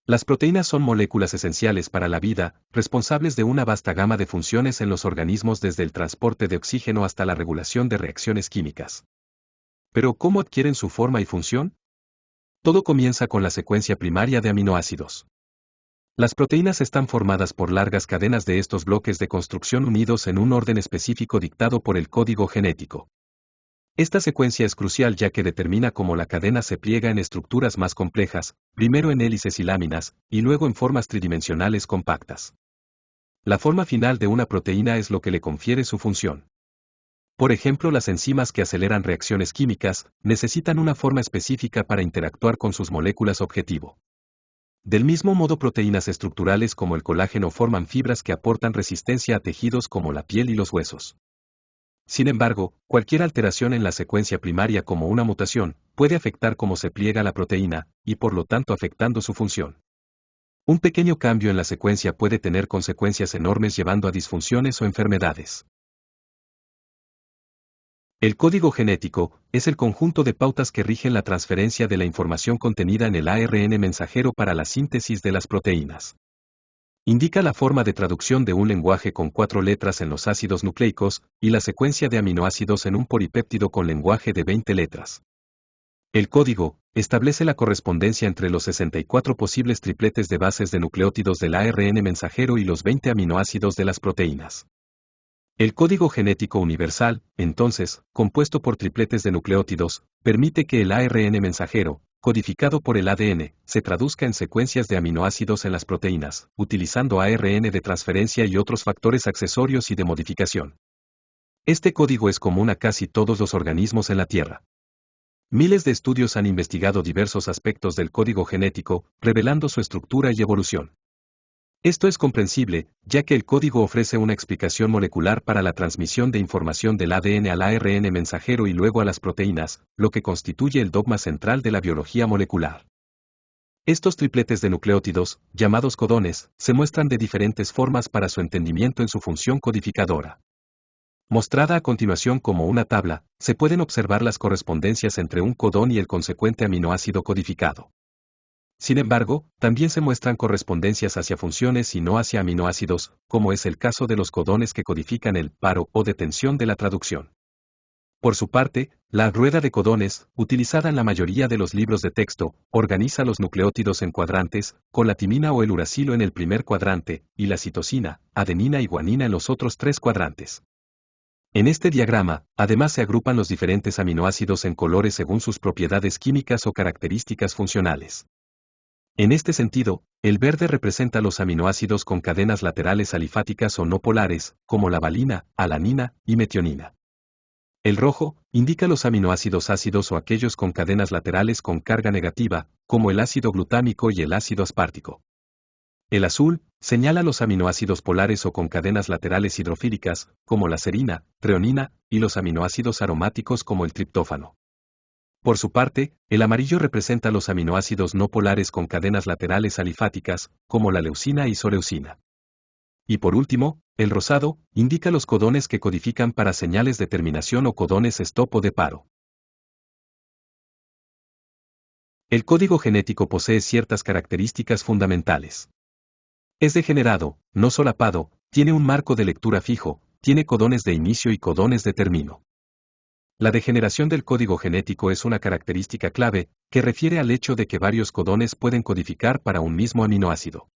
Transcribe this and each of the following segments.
Las proteínas son moléculas esenciales para la vida, responsables de una vasta gama de funciones en los organismos desde el transporte de oxígeno hasta la regulación de reacciones químicas. Pero ¿cómo adquieren su forma y función? Todo comienza con la secuencia primaria de aminoácidos. Las proteínas están formadas por largas cadenas de estos bloques de construcción unidos en un orden específico dictado por el código genético. Esta secuencia es crucial ya que determina cómo la cadena se pliega en estructuras más complejas, primero en hélices y láminas, y luego en formas tridimensionales compactas. La forma final de una proteína es lo que le confiere su función. Por ejemplo, las enzimas que aceleran reacciones químicas necesitan una forma específica para interactuar con sus moléculas objetivo. Del mismo modo, proteínas estructurales como el colágeno forman fibras que aportan resistencia a tejidos como la piel y los huesos. Sin embargo, cualquier alteración en la secuencia primaria como una mutación, puede afectar cómo se pliega la proteína, y por lo tanto afectando su función. Un pequeño cambio en la secuencia puede tener consecuencias enormes llevando a disfunciones o enfermedades. El código genético es el conjunto de pautas que rigen la transferencia de la información contenida en el ARN mensajero para la síntesis de las proteínas. Indica la forma de traducción de un lenguaje con 4 letras en los ácidos nucleicos y la secuencia de aminoácidos en un polipéptido con lenguaje de 20 letras. El código establece la correspondencia entre los 64 posibles tripletes de bases de nucleótidos del ARN mensajero y los 20 aminoácidos de las proteínas. El código genético universal, entonces, compuesto por tripletes de nucleótidos, permite que el ARN mensajero, codificado por el ADN, se traduzca en secuencias de aminoácidos en las proteínas, utilizando ARN de transferencia y otros factores accesorios y de modificación. Este código es común a casi todos los organismos en la Tierra. Miles de estudios han investigado diversos aspectos del código genético, revelando su estructura y evolución. Esto es comprensible, ya que el código ofrece una explicación molecular para la transmisión de información del ADN al ARN mensajero y luego a las proteínas, lo que constituye el dogma central de la biología molecular. Estos tripletes de nucleótidos, llamados codones, se muestran de diferentes formas para su entendimiento en su función codificadora. Mostrada a continuación como una tabla, se pueden observar las correspondencias entre un codón y el consecuente aminoácido codificado. Sin embargo, también se muestran correspondencias hacia funciones y no hacia aminoácidos, como es el caso de los codones que codifican el paro o detención de la traducción. Por su parte, la rueda de codones, utilizada en la mayoría de los libros de texto, organiza los nucleótidos en cuadrantes, con la timina o el uracilo en el primer cuadrante, y la citosina, adenina y guanina en los otros 3 cuadrantes. En este diagrama, además se agrupan los diferentes aminoácidos en colores según sus propiedades químicas o características funcionales. En este sentido, el verde representa los aminoácidos con cadenas laterales alifáticas o no polares, como la valina, alanina y metionina. El rojo indica los aminoácidos ácidos o aquellos con cadenas laterales con carga negativa, como el ácido glutámico y el ácido aspartico. El azul señala los aminoácidos polares o con cadenas laterales hidrofílicas, como la serina, treonina, y los aminoácidos aromáticos como el triptófano. Por su parte, el amarillo representa los aminoácidos no polares con cadenas laterales alifáticas, como la leucina y isoleucina. Y por último, el rosado indica los codones que codifican para señales de terminación o codones stop o de paro. El código genético posee ciertas características fundamentales. Es degenerado, no solapado, tiene un marco de lectura fijo, tiene codones de inicio y codones de término. La degeneración del código genético es una característica clave, que refiere al hecho de que varios codones pueden codificar para un mismo aminoácido.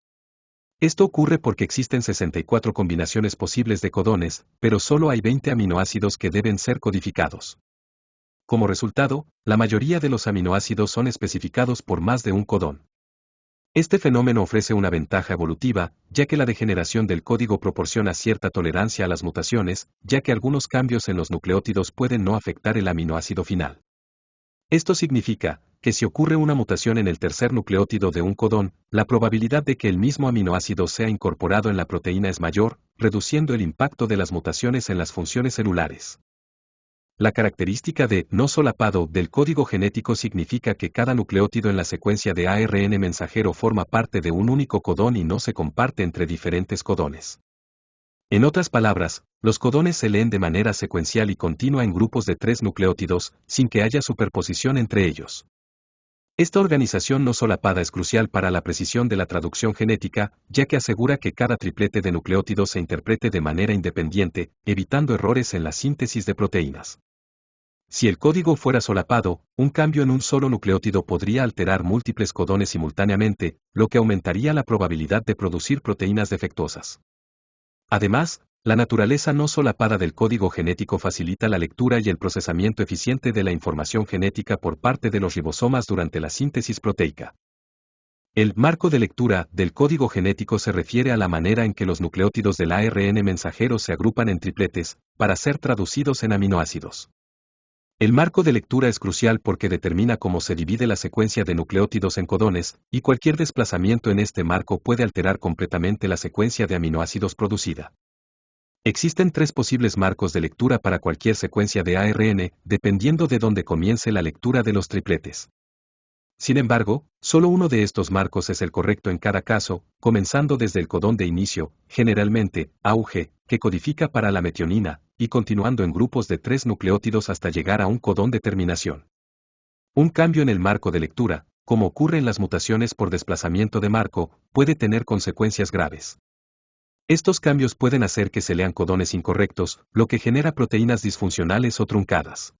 Esto ocurre porque existen 64 combinaciones posibles de codones, pero solo hay 20 aminoácidos que deben ser codificados. Como resultado, la mayoría de los aminoácidos son especificados por más de un codón. Este fenómeno ofrece una ventaja evolutiva, ya que la degeneración del código proporciona cierta tolerancia a las mutaciones, ya que algunos cambios en los nucleótidos pueden no afectar el aminoácido final. Esto significa que si ocurre una mutación en el tercer nucleótido de un codón, la probabilidad de que el mismo aminoácido sea incorporado en la proteína es mayor, reduciendo el impacto de las mutaciones en las funciones celulares. La característica de no solapado del código genético significa que cada nucleótido en la secuencia de ARN mensajero forma parte de un único codón y no se comparte entre diferentes codones. En otras palabras, los codones se leen de manera secuencial y continua en grupos de 3 nucleótidos, sin que haya superposición entre ellos. Esta organización no solapada es crucial para la precisión de la traducción genética, ya que asegura que cada triplete de nucleótidos se interprete de manera independiente, evitando errores en la síntesis de proteínas. Si el código fuera solapado, un cambio en un solo nucleótido podría alterar múltiples codones simultáneamente, lo que aumentaría la probabilidad de producir proteínas defectuosas. Además, la naturaleza no solapada del código genético facilita la lectura y el procesamiento eficiente de la información genética por parte de los ribosomas durante la síntesis proteica. El marco de lectura del código genético se refiere a la manera en que los nucleótidos del ARN mensajero se agrupan en tripletes, para ser traducidos en aminoácidos. El marco de lectura es crucial porque determina cómo se divide la secuencia de nucleótidos en codones, y cualquier desplazamiento en este marco puede alterar completamente la secuencia de aminoácidos producida. Existen 3 posibles marcos de lectura para cualquier secuencia de ARN, dependiendo de dónde comience la lectura de los tripletes. Sin embargo, solo uno de estos marcos es el correcto en cada caso, comenzando desde el codón de inicio, generalmente, AUG, que codifica para la metionina, y continuando en grupos de 3 nucleótidos hasta llegar a un codón de terminación. Un cambio en el marco de lectura, como ocurre en las mutaciones por desplazamiento de marco, puede tener consecuencias graves. Estos cambios pueden hacer que se lean codones incorrectos, lo que genera proteínas disfuncionales o truncadas.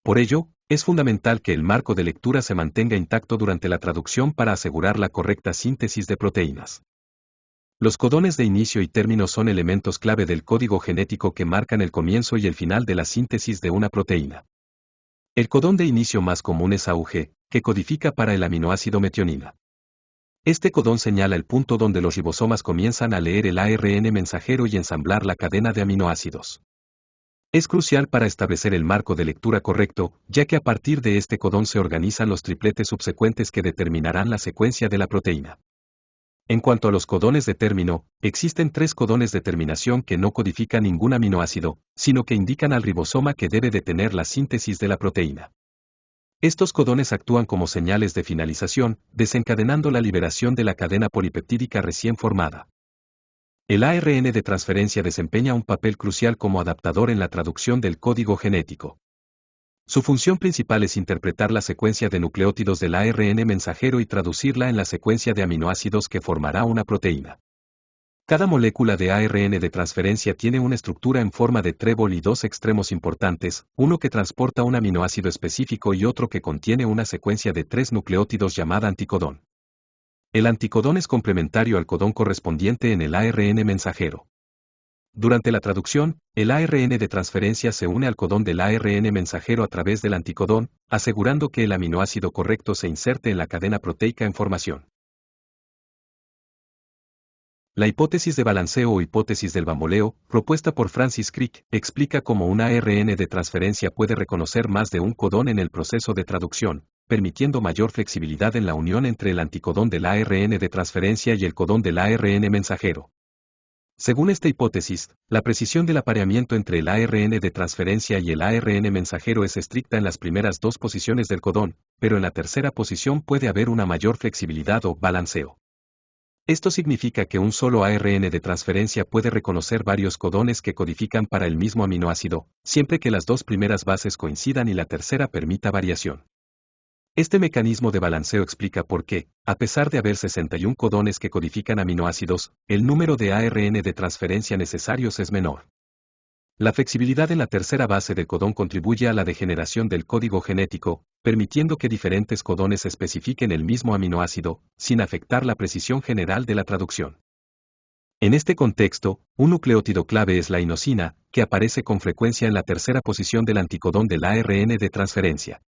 Por ello, es fundamental que el marco de lectura se mantenga intacto durante la traducción para asegurar la correcta síntesis de proteínas. Los codones de inicio y término son elementos clave del código genético que marcan el comienzo y el final de la síntesis de una proteína. El codón de inicio más común es AUG, que codifica para el aminoácido metionina. Este codón señala el punto donde los ribosomas comienzan a leer el ARN mensajero y ensamblar la cadena de aminoácidos. Es crucial para establecer el marco de lectura correcto, ya que a partir de este codón se organizan los tripletes subsecuentes que determinarán la secuencia de la proteína. En cuanto a los codones de término, existen 3 codones de terminación que no codifican ningún aminoácido, sino que indican al ribosoma que debe detener la síntesis de la proteína. Estos codones actúan como señales de finalización, desencadenando la liberación de la cadena polipeptídica recién formada. El ARN de transferencia desempeña un papel crucial como adaptador en la traducción del código genético. Su función principal es interpretar la secuencia de nucleótidos del ARN mensajero y traducirla en la secuencia de aminoácidos que formará una proteína. Cada molécula de ARN de transferencia tiene una estructura en forma de trébol y 2 extremos importantes, uno que transporta un aminoácido específico y otro que contiene una secuencia de 3 nucleótidos llamada anticodón. El anticodón es complementario al codón correspondiente en el ARN mensajero. Durante la traducción, el ARN de transferencia se une al codón del ARN mensajero a través del anticodón, asegurando que el aminoácido correcto se inserte en la cadena proteica en formación. La hipótesis de balanceo o hipótesis del bamboleo, propuesta por Francis Crick, explica cómo un ARN de transferencia puede reconocer más de un codón en el proceso de traducción, permitiendo mayor flexibilidad en la unión entre el anticodón del ARN de transferencia y el codón del ARN mensajero. Según esta hipótesis, la precisión del apareamiento entre el ARN de transferencia y el ARN mensajero es estricta en las primeras 2 posiciones del codón, pero en la tercera posición puede haber una mayor flexibilidad o balanceo. Esto significa que un solo ARN de transferencia puede reconocer varios codones que codifican para el mismo aminoácido, siempre que las 2 primeras bases coincidan y la tercera permita variación. Este mecanismo de balanceo explica por qué, a pesar de haber 61 codones que codifican aminoácidos, el número de ARN de transferencia necesarios es menor. La flexibilidad en la tercera base del codón contribuye a la degeneración del código genético, permitiendo que diferentes codones especifiquen el mismo aminoácido, sin afectar la precisión general de la traducción. En este contexto, un nucleótido clave es la inosina, que aparece con frecuencia en la tercera posición del anticodón del ARN de transferencia.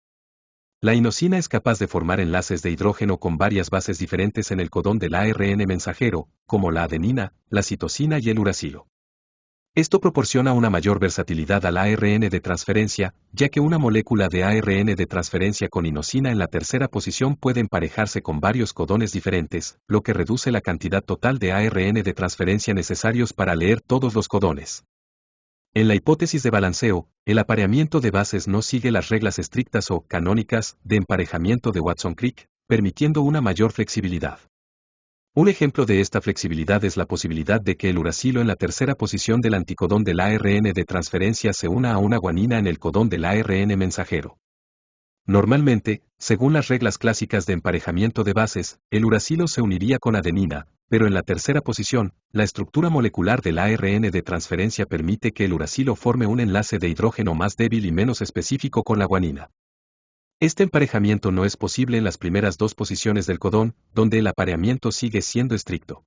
La inosina es capaz de formar enlaces de hidrógeno con varias bases diferentes en el codón del ARN mensajero, como la adenina, la citosina y el uracilo. Esto proporciona una mayor versatilidad al ARN de transferencia, ya que una molécula de ARN de transferencia con inosina en la tercera posición puede emparejarse con varios codones diferentes, lo que reduce la cantidad total de ARN de transferencia necesarios para leer todos los codones. En la hipótesis de balanceo, el apareamiento de bases no sigue las reglas estrictas o canónicas de emparejamiento de Watson-Crick, permitiendo una mayor flexibilidad. Un ejemplo de esta flexibilidad es la posibilidad de que el uracilo en la tercera posición del anticodón del ARN de transferencia se una a una guanina en el codón del ARN mensajero. Normalmente, según las reglas clásicas de emparejamiento de bases, el uracilo se uniría con adenina, pero en la tercera posición, la estructura molecular del ARN de transferencia permite que el uracilo forme un enlace de hidrógeno más débil y menos específico con la guanina. Este emparejamiento no es posible en las primeras dos posiciones del codón, donde el apareamiento sigue siendo estricto.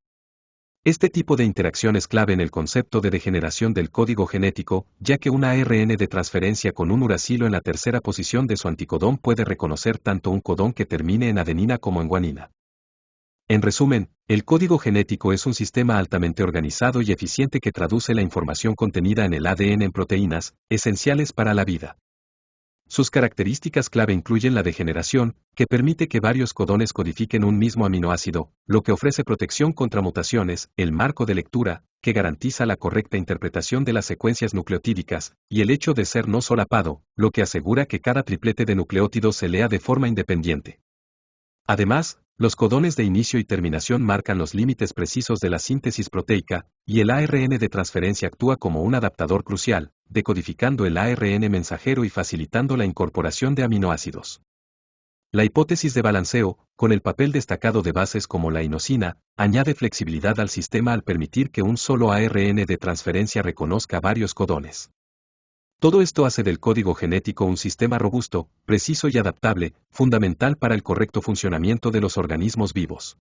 Este tipo de interacción es clave en el concepto de degeneración del código genético, ya que un ARN de transferencia con un uracilo en la tercera posición de su anticodón puede reconocer tanto un codón que termine en adenina como en guanina. En resumen, el código genético es un sistema altamente organizado y eficiente que traduce la información contenida en el ADN en proteínas, esenciales para la vida. Sus características clave incluyen la degeneración, que permite que varios codones codifiquen un mismo aminoácido, lo que ofrece protección contra mutaciones, el marco de lectura, que garantiza la correcta interpretación de las secuencias nucleotídicas, y el hecho de ser no solapado, lo que asegura que cada triplete de nucleótidos se lea de forma independiente. Además, los codones de inicio y terminación marcan los límites precisos de la síntesis proteica, y el ARN de transferencia actúa como un adaptador crucial, decodificando el ARN mensajero y facilitando la incorporación de aminoácidos. La hipótesis de balanceo, con el papel destacado de bases como la inosina, añade flexibilidad al sistema al permitir que un solo ARN de transferencia reconozca varios codones. Todo esto hace del código genético un sistema robusto, preciso y adaptable, fundamental para el correcto funcionamiento de los organismos vivos.